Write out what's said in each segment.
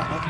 Halo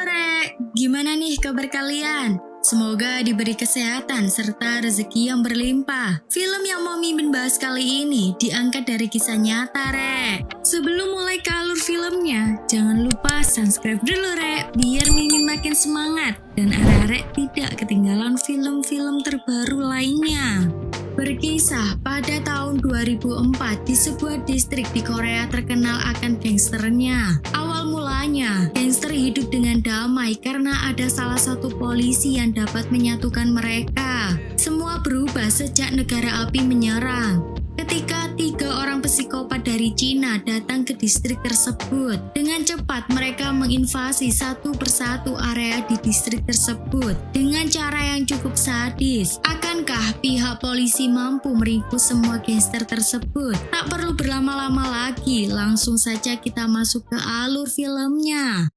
Rek, gimana nih kabar kalian? Semoga diberi kesehatan serta rezeki yang berlimpah. Film yang mau Mimin bahas kali ini diangkat dari kisah nyata, Rek. Sebelum mulai ke alur filmnya, jangan lupa subscribe dulu, Rek, biar Mimin makin semangat dan arek-arek tidak ketinggalan film-film terbaru lainnya. Berkisah pada tahun 2004 di sebuah distrik di Korea terkenal akan gangsternya. Awal mulanya, gangster hidup dengan damai karena ada salah satu polisi yang dapat menyatukan mereka. Semua berubah sejak negara api menyerang. Ketika 3 orang psikopat dari Cina datang ke distrik tersebut, dengan cepat mereka menginvasi satu persatu area di distrik tersebut dengan cara yang cukup sadis. Akankah pihak polisi mampu meringkus semua gangster tersebut? Tak perlu berlama-lama lagi, langsung saja kita masuk ke alur filmnya.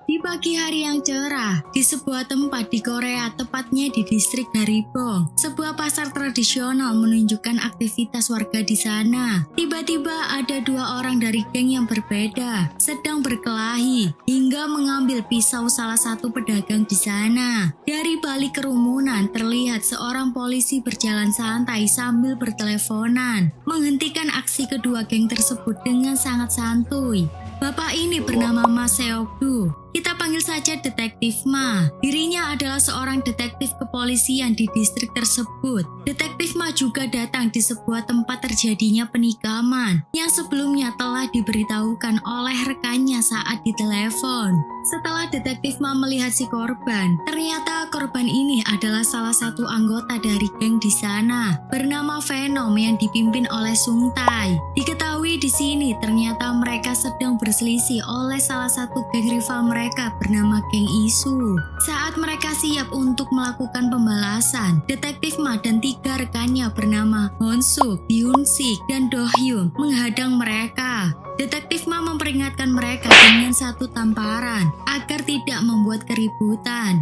Di pagi hari yang cerah, di sebuah tempat di Korea, tepatnya di distrik Garibong, sebuah pasar tradisional menunjukkan aktivitas warga di sana. Tiba-tiba ada 2 orang dari geng yang berbeda, sedang berkelahi, hingga mengambil pisau salah satu pedagang di sana. Dari balik kerumunan, terlihat seorang polisi berjalan santai sambil berteleponan, menghentikan aksi kedua geng tersebut dengan sangat santuy. Bapak ini bernama Mas Seokdu. Kita panggil saja Detektif Ma. Dirinya adalah seorang detektif kepolisian di distrik tersebut. Detektif Ma juga datang di sebuah tempat terjadinya penikaman yang sebelumnya telah diberitahukan oleh rekannya saat ditelepon. Setelah Detektif Ma melihat si korban, ternyata korban ini adalah salah satu anggota dari geng di sana, bernama Venom yang dipimpin oleh Sung Tae. Diketahui di sini ternyata mereka sedang berselisih oleh salah satu geng rival mereka bernama geng Isu. Saat mereka siap untuk melakukan pembalasan, Detektif Ma dan 3 rekannya bernama Honsuk, Hyunsik, dan Dohyun menghadang mereka. Detektif Ma memperingatkan mereka dengan satu tamparan agar tidak membuat keributan.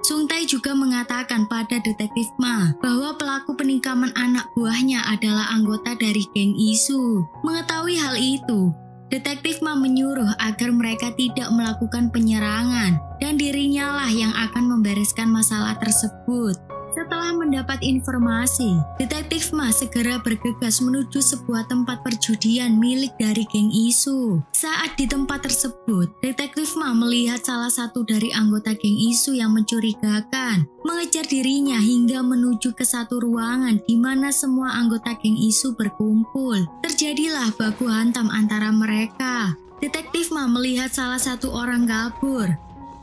Sung Tae juga mengatakan pada Detektif Ma bahwa pelaku penikaman anak buahnya adalah anggota dari geng Isu. Mengetahui hal itu, Detektif Ma menyuruh agar mereka tidak melakukan penyerangan dan dirinya lah yang akan membereskan masalah tersebut. Setelah mendapat informasi, Detektif Ma segera bergegas menuju sebuah tempat perjudian milik dari geng Isu. Saat di tempat tersebut, Detektif Ma melihat salah satu dari anggota geng Isu yang mencurigakan, mengejar dirinya hingga menuju ke satu ruangan di mana semua anggota geng Isu berkumpul. Terjadilah baku hantam antara mereka. Detektif Ma melihat salah satu orang kabur.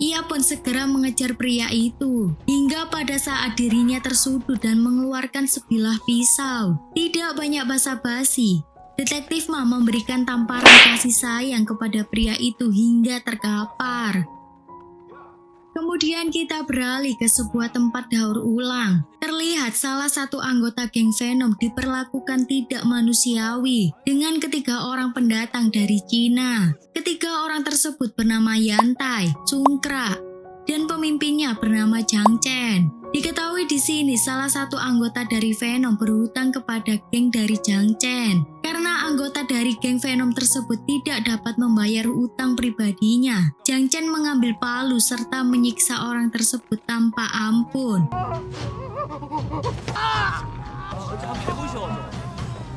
Ia pun segera mengejar pria itu, hingga pada saat dirinya tersudut dan mengeluarkan sebilah pisau. Tidak banyak basa-basi, Detektif Ma memberikan tamparan kasih sayang kepada pria itu hingga terkapar. Kemudian kita beralih ke sebuah tempat daur ulang. Terlihat salah satu anggota geng Venom diperlakukan tidak manusiawi dengan 3 orang pendatang dari Cina. 3 orang tersebut bernama Yantai, Sungkra, dan pemimpinnya bernama Jang Chen. Diketahui di sini salah satu anggota dari Venom berhutang kepada geng dari Jang Chen. Karena anggota dari geng Venom tersebut tidak dapat membayar utang pribadinya, Jang Chen mengambil palu serta menyiksa orang tersebut tanpa ampun.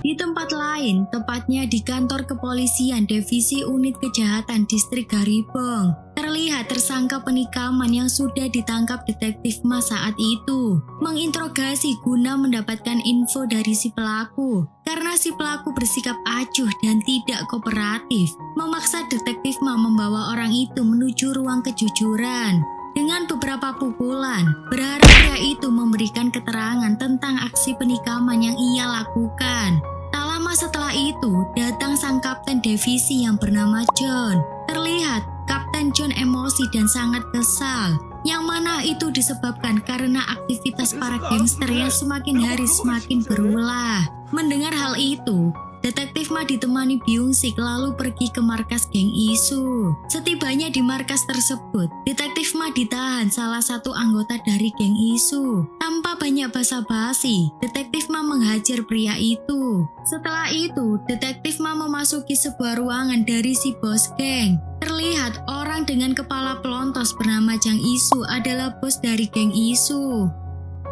Di tempat lain, tepatnya di kantor kepolisian Divisi Unit Kejahatan Distrik Garibong, terlihat tersangka penikaman yang sudah ditangkap Detektif Ma saat itu, menginterogasi guna mendapatkan info dari si pelaku. Karena si pelaku bersikap acuh dan tidak kooperatif, memaksa Detektif Ma membawa orang itu menuju ruang kejujuran. Dengan beberapa pukulan, berharap pria itu memberikan keterangan tentang aksi penikaman yang ia lakukan. Tak lama setelah itu, datang sang kapten divisi yang bernama John. Terlihat, Kapten Kapten John emosi dan sangat kesal. Yang mana itu disebabkan karena aktivitas para gangster yang semakin hari semakin berulah. Mendengar hal itu, Detektif Ma ditemani Byung-sik lalu pergi ke markas geng Isu. Setibanya di markas tersebut, Detektif Ma ditahan salah satu anggota dari geng Isu. Tanpa banyak basa-basi, Detektif Ma menghajar pria itu. Setelah itu, Detektif Ma memasuki sebuah ruangan dari si bos geng. Terlihat orang dengan kepala pelontos bernama Jang Isu adalah bos dari geng Isu.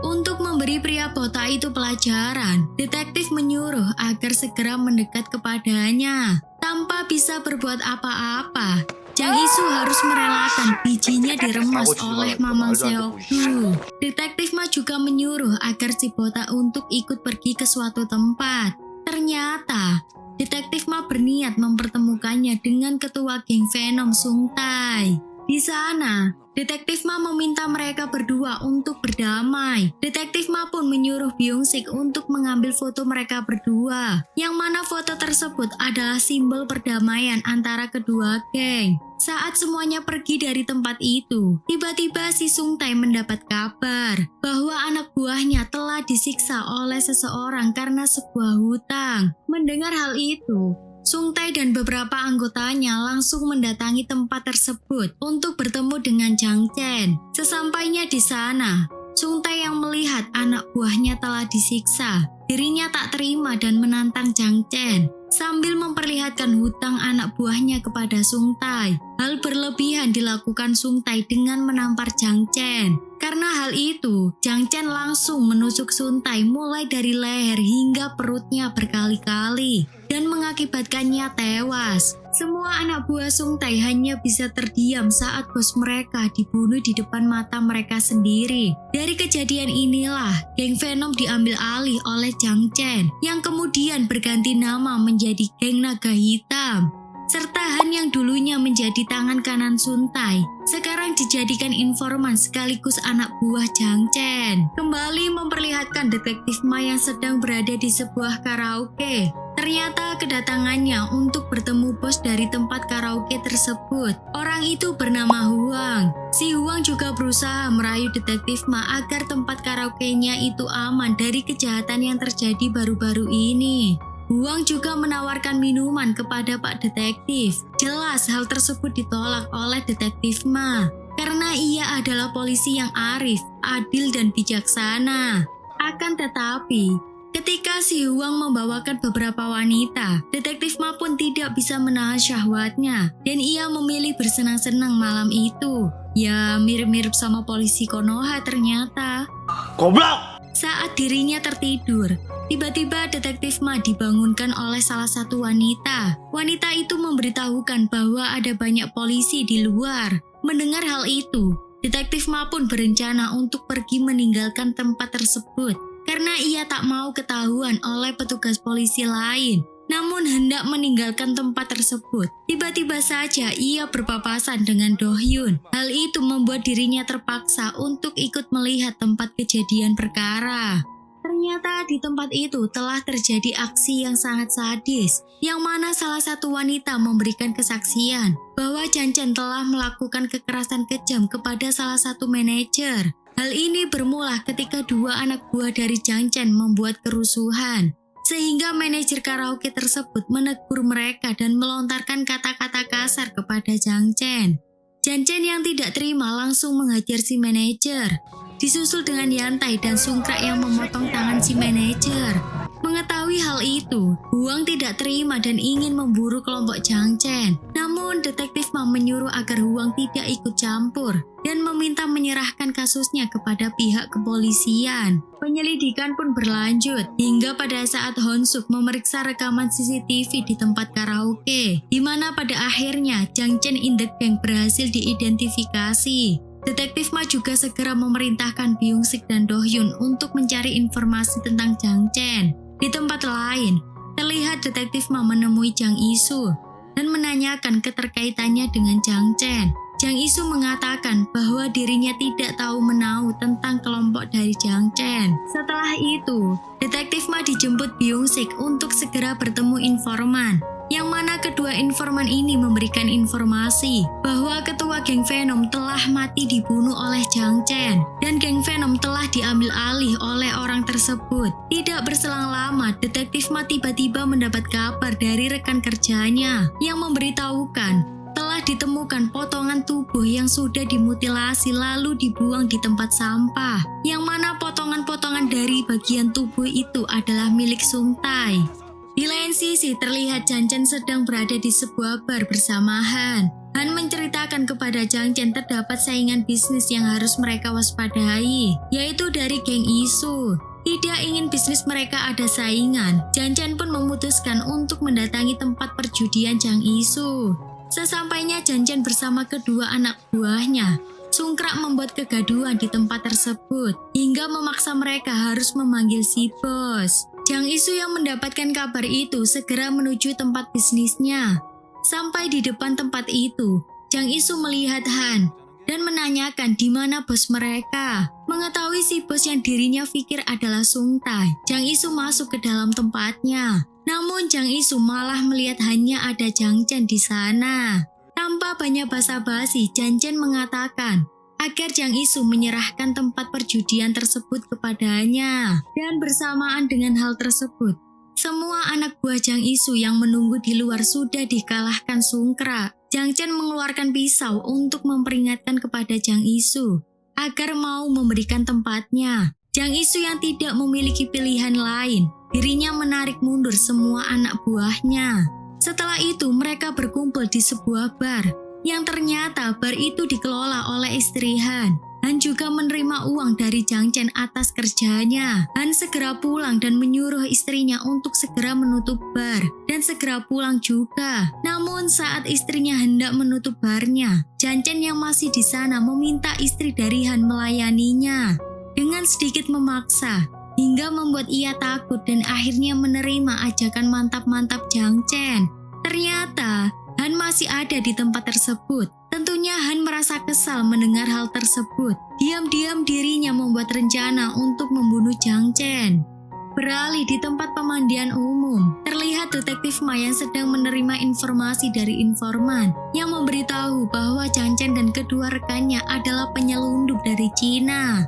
Untuk memberi pria botak itu pelajaran, detektif menyuruh agar segera mendekat kepadanya. Tanpa bisa berbuat apa-apa, Jang Isu harus merelakan bijinya diremas oleh Mamang Seokdu. Detektif Ma juga menyuruh agar si botak untuk ikut pergi ke suatu tempat. Ternyata, Detektif Ma berniat mempertemukannya dengan ketua geng Venom Sung Tae. Di sana, Detektif Ma meminta mereka berdua untuk berdamai. Detektif Ma pun menyuruh Byung-sik untuk mengambil foto mereka berdua, yang mana foto tersebut adalah simbol perdamaian antara kedua geng. Saat semuanya pergi dari tempat itu, tiba-tiba si Sung Tae mendapat kabar bahwa anak buahnya telah disiksa oleh seseorang karena sebuah hutang. Mendengar hal itu, Sung Tae dan beberapa anggotanya langsung mendatangi tempat tersebut untuk bertemu dengan Jang Chen. Sesampainya di sana, Sung Tae yang melihat anak buahnya telah disiksa, dirinya tak terima dan menantang Jang Chen sambil memperlihatkan hutang anak buahnya kepada Sung Tae. Hal berlebihan dilakukan Sung Tae dengan menampar Jang Chen. Karena hal itu, Jang Chen langsung menusuk Sung Tae mulai dari leher hingga perutnya berkali-kali dan mengakibatkannya tewas. Semua anak buah Sung Tae hanya bisa terdiam saat bos mereka dibunuh di depan mata mereka sendiri. Dari kejadian inilah, geng Venom diambil alih oleh Jang Chen yang kemudian berganti nama menjadi geng Naga Hitam. Serta Han yang dulunya menjadi tangan kanan Sung Tae, sekarang dijadikan informan sekaligus anak buah Jang Chen. Kembali memperlihatkan Detektif Ma yang sedang berada di sebuah karaoke. Ternyata kedatangannya untuk bertemu bos dari tempat karaoke tersebut. Orang itu bernama Huang. Si Huang juga berusaha merayu Detektif Ma agar tempat karaoke-nya itu aman dari kejahatan yang terjadi baru-baru ini. Huang juga menawarkan minuman kepada Pak Detektif. Jelas hal tersebut ditolak oleh Detektif Ma karena ia adalah polisi yang arif, adil dan bijaksana. Akan tetapi, ketika si Huang membawakan beberapa wanita, Detektif Ma pun tidak bisa menahan syahwatnya dan ia memilih bersenang-senang malam itu. Ya, mirip-mirip sama polisi Konoha ternyata. Goblok! Saat dirinya tertidur, tiba-tiba Detektif Ma dibangunkan oleh salah satu wanita. Wanita itu memberitahukan bahwa ada banyak polisi di luar. Mendengar hal itu, Detektif Ma pun berencana untuk pergi meninggalkan tempat tersebut karena ia tak mau ketahuan oleh petugas polisi lain. Namun hendak meninggalkan tempat tersebut, tiba-tiba saja ia berpapasan dengan Do Hyun. Hal itu membuat dirinya terpaksa untuk ikut melihat tempat kejadian perkara. Ternyata di tempat itu telah terjadi aksi yang sangat sadis, yang mana salah satu wanita memberikan kesaksian bahwa Jang Chen telah melakukan kekerasan kejam kepada salah satu manajer. Hal ini bermula ketika dua anak buah dari Jang Chen membuat kerusuhan, sehingga manajer karaoke tersebut menegur mereka dan melontarkan kata-kata kasar kepada Jang Chen. Jang Chen yang tidak terima langsung menghajar si manajer, disusul dengan Yantai dan Sungkrak yang memotong tangan si manajer. Mengetahui hal itu, Huang tidak terima dan ingin memburu kelompok Jang Chen. Namun Detektif Ma menyuruh agar Huang tidak ikut campur dan meminta menyerahkan kasusnya kepada pihak kepolisian. Penyelidikan pun berlanjut hingga pada saat Honsuk memeriksa rekaman CCTV di tempat karaoke, di mana pada akhirnya Jang Chen in the Gang berhasil diidentifikasi. Detektif Ma juga segera memerintahkan Byung-sik dan Do Hyun untuk mencari informasi tentang Jang Chen. Di tempat lain, terlihat Detektif Ma menemui Jang Isu dan menanyakan keterkaitannya dengan Jang Chen. Jang Isu mengatakan bahwa dirinya tidak tahu menahu tentang kelompok dari Jang Chen. Setelah itu, Detektif Ma dijemput Byung-sik untuk segera bertemu informan, yang mana kedua informan ini memberikan informasi bahwa ketua geng Venom telah mati dibunuh oleh Jang Chen dan geng Venom telah diambil alih oleh orang tersebut. Tidak berselang lama, detektif Ma tiba-tiba mendapat kabar dari rekan kerjanya yang memberitahukan telah ditemukan potongan tubuh yang sudah dimutilasi lalu dibuang di tempat sampah, yang mana potongan-potongan dari bagian tubuh itu adalah milik Sung Tai. Di lain sisi terlihat Jang Chen sedang berada di sebuah bar bersama Han. Han menceritakan kepada Jang Chen terdapat saingan bisnis yang harus mereka waspadai, yaitu dari geng Isu. Tidak ingin bisnis mereka ada saingan, Jang Chen pun memutuskan untuk mendatangi tempat perjudian Jang Isu. Sesampainya Jang Chen bersama kedua anak buahnya, Sungkrak membuat kegaduhan di tempat tersebut hingga memaksa mereka harus memanggil si bos. Jang Isu yang mendapatkan kabar itu segera menuju tempat bisnisnya. Sampai di depan tempat itu, Jang Isu melihat Han dan menanyakan di mana bos mereka. Mengetahui si bos yang dirinya pikir adalah Sung Tai, Jang Isu masuk ke dalam tempatnya. Namun Jang Isu malah melihat hanya ada Jang Chen di sana. Tanpa banyak basa-basi, Jang Chen mengatakan agar Jang Isu menyerahkan tempat perjudian tersebut kepadanya. Dan bersamaan dengan hal tersebut, semua anak buah Jang Isu yang menunggu di luar sudah dikalahkan Sungkrak. Jang Chen mengeluarkan pisau untuk memperingatkan kepada Jang Isu agar mau memberikan tempatnya. Jang Isu yang tidak memiliki pilihan lain, dirinya menarik mundur semua anak buahnya. Setelah itu mereka berkumpul di sebuah bar, yang ternyata bar itu dikelola oleh istri Han. Han juga menerima uang dari Jang Chen atas kerjanya. Han segera pulang dan menyuruh istrinya untuk segera menutup bar dan segera pulang juga. Namun saat istrinya hendak menutup barnya, Jang Chen yang masih di sana meminta istri dari Han melayaninya dengan sedikit memaksa hingga membuat ia takut dan akhirnya menerima ajakan mantap-mantap Jang Chen. Ternyata Han masih ada di tempat tersebut. Tentunya Han merasa kesal mendengar hal tersebut. Diam-diam dirinya membuat rencana untuk membunuh Jang Chen. Beralih di tempat pemandian umum, terlihat detektif Ma yang sedang menerima informasi dari informan yang memberitahu bahwa Jang Chen dan kedua rekannya adalah penyelundup dari Cina.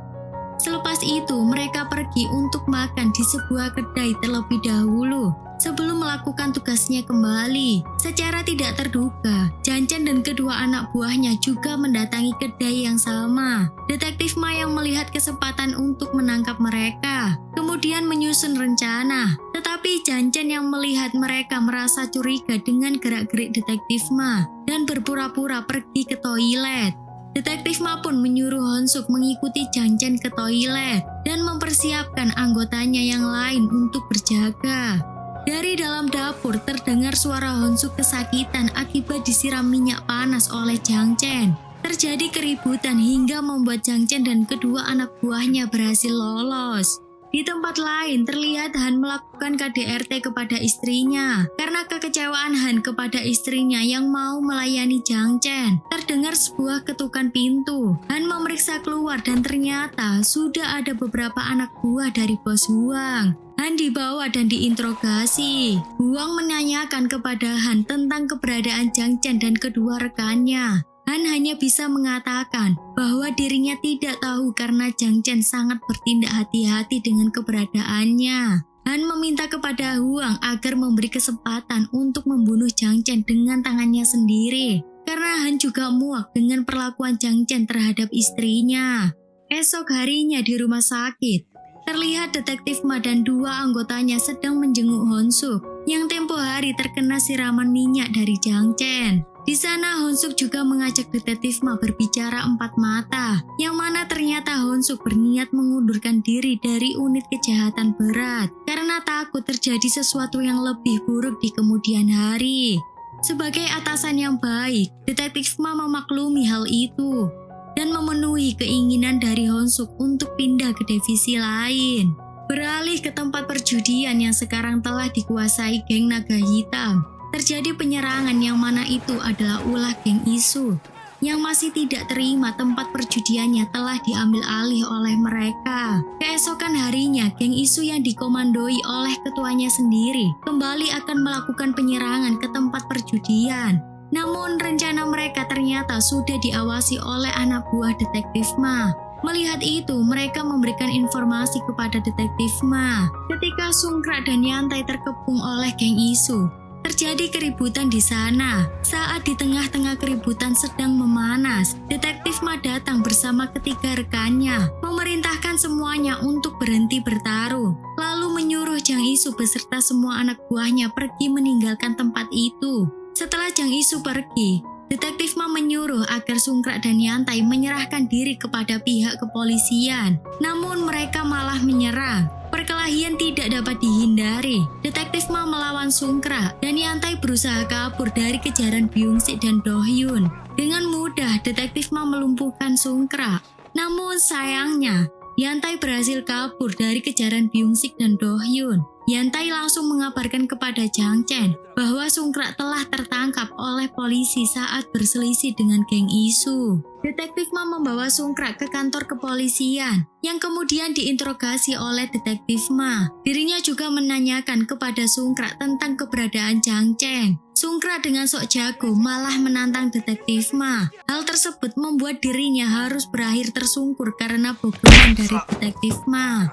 Selepas itu mereka pergi untuk makan di sebuah kedai terlebih dahulu sebelum melakukan tugasnya kembali. Secara tidak terduga, Jang Chen dan kedua anak buahnya juga mendatangi kedai yang sama. Detektif Ma yang melihat kesempatan untuk menangkap mereka, kemudian menyusun rencana. Tetapi Jang Chen yang melihat mereka merasa curiga dengan gerak-gerik detektif Ma dan berpura-pura pergi ke toilet. Detektif Ma pun menyuruh Honsuk mengikuti Jang Chen ke toilet dan mempersiapkan anggotanya yang lain untuk berjaga. Dari dalam dapur terdengar suara Honsuk kesakitan akibat disiram minyak panas oleh Jang Chen. Terjadi keributan hingga membuat Jang Chen dan kedua anak buahnya berhasil lolos. Di tempat lain terlihat Han melakukan KDRT kepada istrinya karena kekecewaan Han kepada istrinya yang mau melayani Jang Chen. Terdengar sebuah ketukan pintu. Han memeriksa keluar dan ternyata sudah ada beberapa anak buah dari bos Huang. Han dibawa dan diinterogasi. Huang menanyakan kepada Han tentang keberadaan Jang Chen dan kedua rekannya. Han hanya bisa mengatakan bahwa dirinya tidak tahu karena Jang Chen sangat bertindak hati-hati dengan keberadaannya. Han meminta kepada Huang agar memberi kesempatan untuk membunuh Jang Chen dengan tangannya sendiri karena Han juga muak dengan perlakuan Jang Chen terhadap istrinya. Esok harinya di rumah sakit, terlihat detektif Ma dan dua anggotanya sedang menjenguk Honsuk yang tempo hari terkena siraman minyak dari Jang Chen. Di sana Honsuk juga mengajak detektif Ma berbicara empat mata, yang mana ternyata Honsuk berniat mengundurkan diri dari unit kejahatan berat karena takut terjadi sesuatu yang lebih buruk di kemudian hari. Sebagai atasan yang baik, detektif Ma memaklumi hal itu dan memenuhi keinginan dari Honsuk untuk pindah ke divisi lain. Beralih ke tempat perjudian yang sekarang telah dikuasai geng Naga Hitam. Terjadi penyerangan yang mana itu adalah ulah geng Isu. yang masih tidak terima tempat perjudiannya telah diambil alih oleh mereka. Keesokan harinya, geng isu yang dikomandoi oleh ketuanya sendiri kembali akan melakukan penyerangan ke tempat perjudian. Namun rencana mereka ternyata sudah diawasi oleh anak buah Detektif Ma. Melihat itu, mereka memberikan informasi kepada Detektif Ma. Ketika Sungkrak dan Yantai terkepung oleh geng isu, terjadi keributan di sana. Saat di tengah-tengah keributan sedang memanas, Detektif Ma datang bersama ketiga rekannya, memerintahkan semuanya untuk berhenti bertaruh, lalu menyuruh Jang Isu beserta semua anak buahnya pergi meninggalkan tempat itu. Setelah Jang Isu pergi, Detektif Ma menyuruh agar Sungkrak dan Yantai menyerahkan diri kepada pihak kepolisian. Namun mereka malah menyerang. Perkelahian tidak dapat dihindari. Detektif Ma melawan Sungkrak dan Yantai berusaha kabur dari kejaran Byung-sik dan Do-hyun. Dengan mudah Detektif Ma melumpuhkan Sungkrak. Namun sayangnya, Yantai berhasil kabur dari kejaran Byung-sik dan Do-hyun. Yantai langsung mengabarkan kepada Jang Chen bahwa Sungkrak telah tertangkap oleh polisi saat berselisih dengan geng isu. Detektif Ma membawa Sungkrak ke kantor kepolisian yang kemudian diinterogasi oleh Detektif Ma. Dirinya juga menanyakan kepada Sungkrak tentang keberadaan Jang Chen. Sungkrak dengan sok jago malah menantang Detektif Ma. Hal tersebut membuat dirinya harus berakhir tersungkur karena bogohan dari Detektif Ma.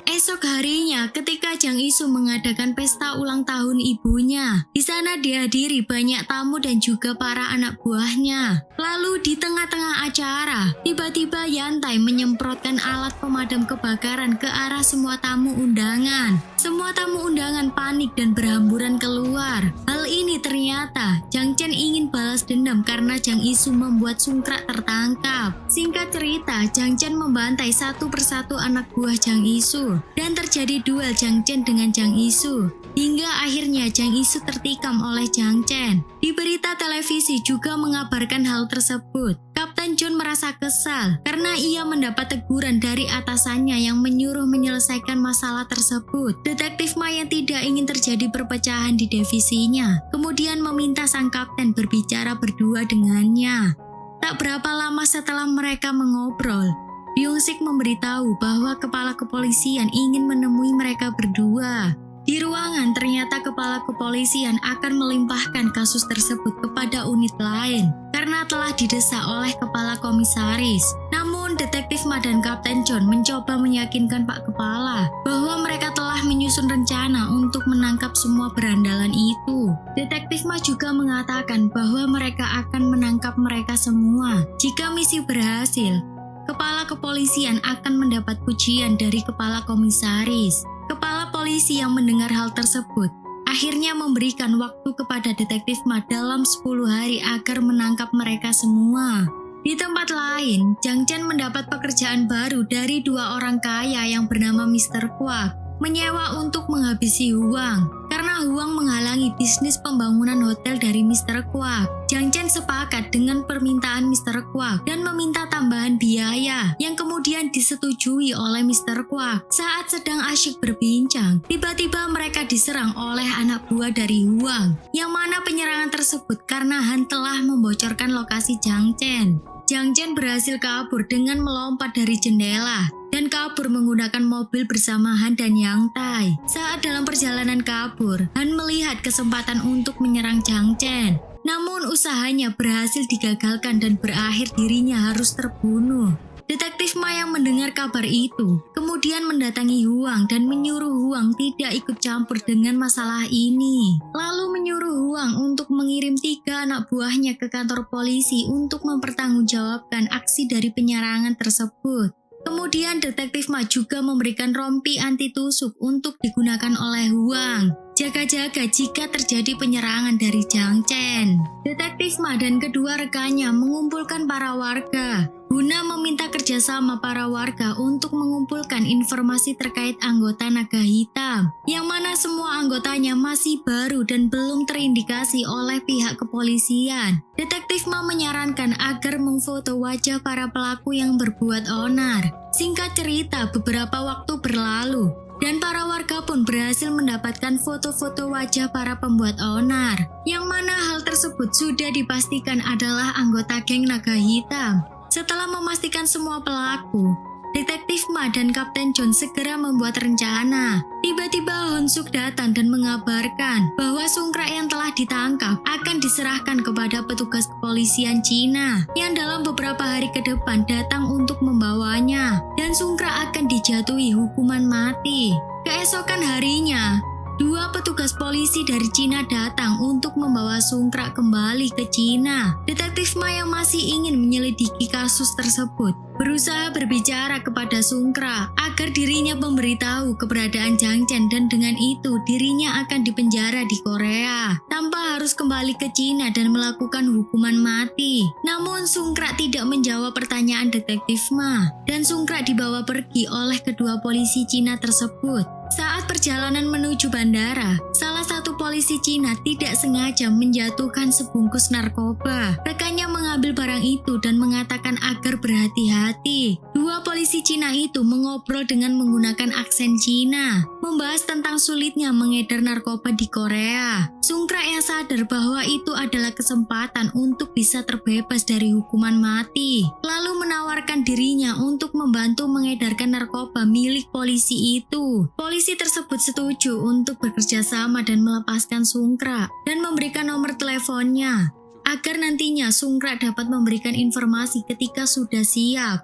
Esok harinya, ketika Jang Isu mengadakan pesta ulang tahun ibunya, di sana dihadiri banyak tamu dan juga para anak buahnya. Lalu di tengah-tengah acara, tiba-tiba Yantai menyemprotkan alat pemadam kebakaran ke arah semua tamu undangan. Semua tamu undangan panik dan berhamburan keluar. Hal ini ternyata Jang Chen ingin balas dendam karena Jang Isu membuat Sungkrak tertangkap. Singkat cerita, Jang Chen membantai satu persatu anak buah Jang Isu. Dan terjadi duel Jang Chen dengan Jang Isu. Hingga akhirnya Jang Isu tertikam oleh Jang Chen. Di berita televisi juga mengabarkan hal tersebut. Kapten John merasa kesal karena ia mendapat teguran dari atasannya yang menyuruh menyelesaikan masalah tersebut. Detektif Ma yang tidak ingin terjadi perpecahan di divisinya kemudian meminta sang kapten berbicara berdua dengannya. Tak berapa lama setelah mereka mengobrol, Byung-sik memberitahu bahwa kepala kepolisian ingin menemui mereka berdua. Di ruangan ternyata kepala kepolisian akan melimpahkan kasus tersebut kepada unit lain karena telah didesak oleh kepala komisaris. Namun Detektif Ma dan Kapten John mencoba meyakinkan Pak Kepala bahwa mereka telah menyusun rencana untuk menangkap semua berandalan itu. Detektif Ma juga mengatakan bahwa mereka akan menangkap mereka semua. Jika misi berhasil, kepala kepolisian akan mendapat pujian dari kepala komisaris. Kepala polisi yang mendengar hal tersebut akhirnya memberikan waktu kepada Detektif Ma dalam 10 hari agar menangkap mereka semua. Di tempat lain, Jang Chen mendapat pekerjaan baru dari 2 orang kaya yang bernama Mr. Kwak, menyewa untuk menghabisi uang. Karena Huang menghalangi bisnis pembangunan hotel dari Mr. Kwak, Jang Chen sepakat dengan permintaan Mr. Kwak dan meminta tambahan biaya yang kemudian disetujui oleh Mr. Kwak. Saat sedang asyik berbincang, tiba-tiba mereka diserang oleh anak buah dari Huang, yang mana penyerangan tersebut karena Han telah membocorkan lokasi Jang Chen. Jang Chen berhasil kabur dengan melompat dari jendela dan kabur menggunakan mobil bersama Han dan Yang Tai. Saat dalam perjalanan kabur, Han melihat kesempatan untuk menyerang Jang Chen. Namun usahanya berhasil digagalkan dan berakhir dirinya harus terbunuh. Detektif Ma yang mendengar kabar itu kemudian mendatangi Huang dan menyuruh Huang tidak ikut campur dengan masalah ini. Lalu menyuruh Huang untuk mengirim 3 anak buahnya ke kantor polisi untuk mempertanggungjawabkan aksi dari penyerangan tersebut. Kemudian Detektif Ma juga memberikan rompi anti tusuk untuk digunakan oleh Huang. Jaga-jaga jika terjadi penyerangan dari Jang Chen. Detektif Ma dan kedua rekannya mengumpulkan para warga guna meminta kerjasama para warga untuk mengumpulkan informasi terkait anggota Naga Hitam, yang mana semua anggotanya masih baru dan belum terindikasi oleh pihak kepolisian. Detektif Ma menyarankan agar memfoto wajah para pelaku yang berbuat onar. Singkat cerita, beberapa waktu berlalu. Dan para warga pun berhasil mendapatkan foto-foto wajah para pembuat onar, yang mana hal tersebut sudah dipastikan adalah anggota geng Naga Hitam. Setelah memastikan semua pelaku, Detektif Ma dan Kapten John segera membuat rencana. Tiba-tiba Honsuk datang dan mengabarkan bahwa Sungkrak yang telah ditangkap akan diserahkan kepada petugas kepolisian Cina yang dalam beberapa hari ke depan datang untuk membawanya, dan Sungkrak akan dijatuhi hukuman mati. Keesokan harinya, 2 petugas polisi dari Cina datang untuk membawa Sungkrak kembali ke Cina. Detektif Ma yang masih ingin menyelidiki kasus tersebut berusaha berbicara kepada Sungkrak agar dirinya memberitahu keberadaan Jang Chen, dan dengan itu dirinya akan dipenjara di Korea tanpa harus kembali ke Cina dan melakukan hukuman mati. Namun Sungkrak tidak menjawab pertanyaan Detektif Ma, dan Sungkrak dibawa pergi oleh kedua polisi Cina tersebut. Saat perjalanan menuju bandara, salah satu polisi Cina tidak sengaja menjatuhkan sebungkus narkoba. Rekannya mengambil barang itu dan mengatakan agar berhati-hati. 2 polisi Cina itu mengobrol dengan menggunakan aksen Cina, membahas tentang sulitnya mengedar narkoba di Korea. Sungkrak yang sadar bahwa itu adalah kesempatan untuk bisa terbebas dari hukuman mati, lalu menawarkan dirinya untuk membantu mengedarkan narkoba milik polisi itu. Polisi tersebut setuju untuk bekerja sama dan melepaskan Sungkrak dan memberikan nomor teleponnya agar nantinya Sungkrak dapat memberikan informasi ketika sudah siap.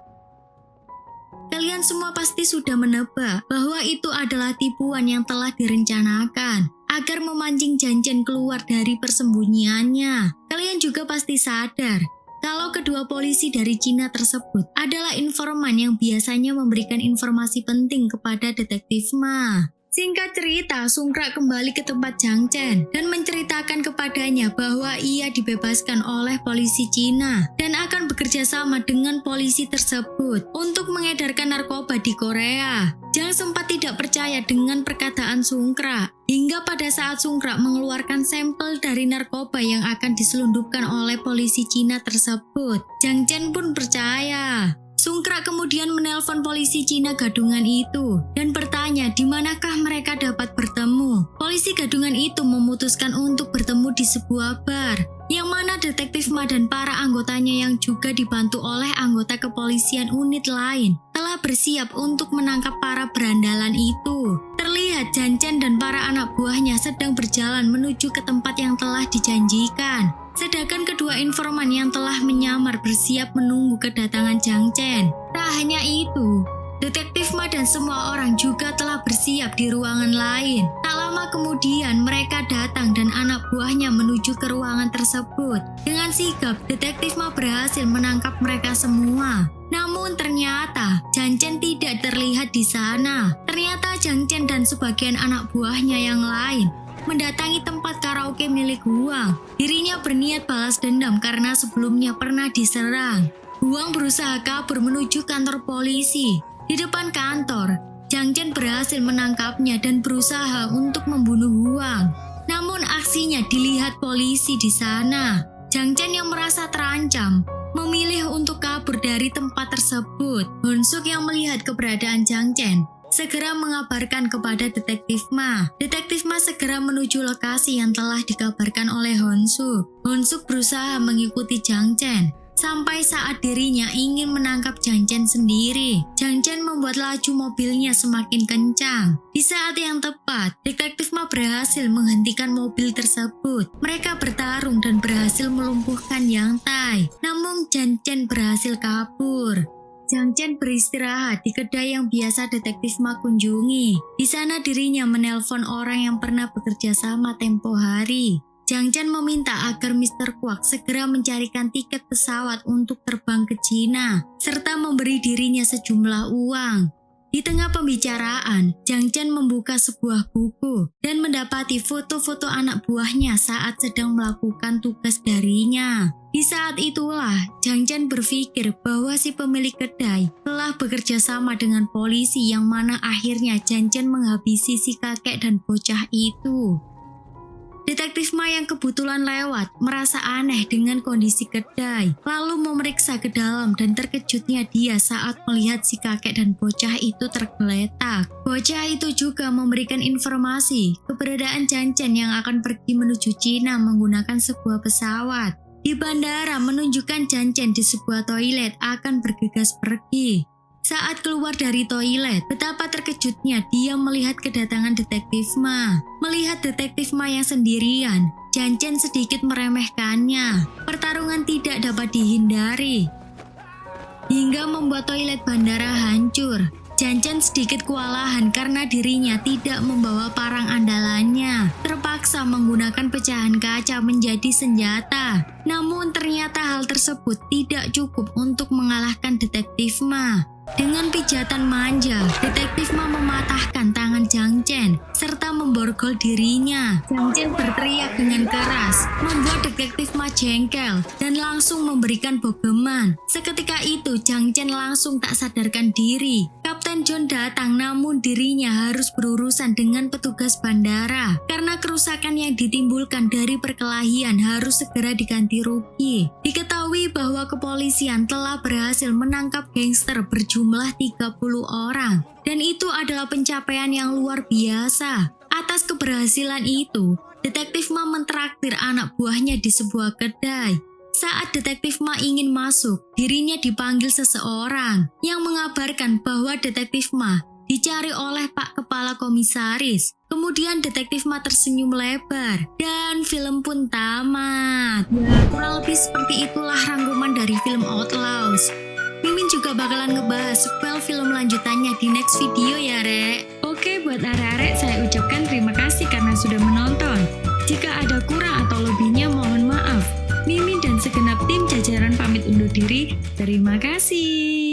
Kalian semua pasti sudah menebak bahwa itu adalah tipuan yang telah direncanakan agar memancing Jang Chen keluar dari persembunyiannya. Kalian juga pasti sadar kalau kedua polisi dari Cina tersebut adalah informan yang biasanya memberikan informasi penting kepada Detektif Ma. Singkat cerita, Sungkrak kembali ke tempat Jang Chen dan menceritakan kepadanya bahwa ia dibebaskan oleh polisi Cina dan akan bekerja sama dengan polisi tersebut untuk mengedarkan narkoba di Korea. Jang sempat tidak percaya dengan perkataan Sungkrak, hingga pada saat Sungkrak mengeluarkan sampel dari narkoba yang akan diselundupkan oleh polisi Cina tersebut, Jang Chen pun percaya. Sungkrak kemudian menelpon polisi Cina gadungan itu dan bertanya di manakah mereka dapat bertemu. Polisi gadungan itu memutuskan untuk bertemu di sebuah bar, yang mana Detektif Ma dan para anggotanya yang juga dibantu oleh anggota kepolisian unit lain telah bersiap untuk menangkap para berandalan itu. Terlihat Jang Chen dan para anak buahnya sedang berjalan menuju ke tempat yang telah dijanjikan. Sedangkan kedua informan yang telah menyamar bersiap menunggu kedatangan Jang Chen. Tak hanya itu, Detektif Ma dan semua orang juga telah bersiap di ruangan lain. Tak lama kemudian mereka datang dan anak buahnya menuju ke ruangan tersebut. Dengan sigap, Detektif Ma berhasil menangkap mereka semua. Namun ternyata Jang Chen tidak terlihat di sana. Ternyata Jang Chen dan sebagian anak buahnya yang lain mendatangi tempat karaoke milik Huang. Dirinya berniat balas dendam karena sebelumnya pernah diserang. Huang berusaha kabur menuju kantor polisi. Di depan kantor, Jang Chen berhasil menangkapnya dan berusaha untuk membunuh Huang. Namun aksinya dilihat polisi di sana. Jang Chen yang merasa terancam memilih untuk kabur dari tempat tersebut. Honsuk yang melihat keberadaan Jang Chen segera mengabarkan kepada Detektif Ma. Detektif Ma segera menuju lokasi yang telah dikabarkan oleh Honsuk. Honsuk berusaha mengikuti Jang Chen sampai saat dirinya ingin menangkap Jang Chen sendiri. Jang Chen membuat laju mobilnya semakin kencang. Di saat yang tepat, Detektif Ma berhasil menghentikan mobil tersebut. Mereka bertarung dan berhasil melumpuhkan Yang Tai. Namun Jang Chen berhasil kabur. Jang Chen beristirahat di kedai yang biasa Detektif Ma kunjungi. Di sana dirinya menelpon orang yang pernah bekerja sama tempo hari. Jang Chen meminta agar Mr. Kwak segera mencarikan tiket pesawat untuk terbang ke Cina, serta memberi dirinya sejumlah uang. Di tengah pembicaraan, Jang Chen membuka sebuah buku dan mendapati foto-foto anak buahnya saat sedang melakukan tugas darinya. Di saat itulah, Jang Chen berpikir bahwa si pemilik kedai telah bekerja sama dengan polisi, yang mana akhirnya Jang Chen menghabisi si kakek dan bocah itu. Detektif Ma yang kebetulan lewat merasa aneh dengan kondisi kedai, lalu memeriksa ke dalam dan terkejutnya dia saat melihat si kakek dan bocah itu tergeletak. Bocah itu juga memberikan informasi keberadaan Jan-Chen yang akan pergi menuju Cina menggunakan sebuah pesawat. Di bandara menunjukkan Jan-Chen di sebuah toilet akan bergegas pergi. Saat keluar dari toilet, betapa terkejutnya dia melihat kedatangan Detektif Ma. Melihat Detektif Ma yang sendirian, Jan-Chen sedikit meremehkannya. Pertarungan tidak dapat dihindari, hingga membuat toilet bandara hancur. Jan-Chen sedikit kewalahan karena dirinya tidak membawa parang andalannya. Terpaksa menggunakan pecahan kaca menjadi senjata. Namun ternyata hal tersebut tidak cukup untuk mengalahkan Detektif Ma. Dengan pijatan manja, Detektif Ma mematahkan tangan Jan-Chen serta memborgol dirinya. Jan-Chen berteriak dengan keras, membuat Detektif Ma jengkel dan langsung memberikan bogeman. Seketika itu Jan-Chen langsung tak sadarkan diri. Kapten John datang namun dirinya harus berurusan dengan petugas bandara karena kerusakan yang ditimbulkan dari perkelahian harus segera diganti rugi. Diketahui bahwa kepolisian telah berhasil menangkap gangster berjumlah 30 orang dan itu adalah pencapaian yang luar biasa. Atas keberhasilan itu, Detektif Ma mentraktir anak buahnya di sebuah kedai. Saat Detektif Ma ingin masuk, dirinya dipanggil seseorang yang mengabarkan bahwa Detektif Ma dicari oleh Pak Kepala Komisaris. Kemudian Detektif Ma tersenyum lebar dan film pun tamat. Ya, kurang lebih seperti itulah rangkuman dari film Outlaws. Mimin juga bakalan ngebahas sequel film lanjutannya di next video ya, Rek. Oke, buat arek-arek saya ucapkan terima kasih karena sudah menonton. Jika ada kurang atau lebihnya mohon maaf. Mimin dan segenap tim jajaran pamit undur diri. Terima kasih.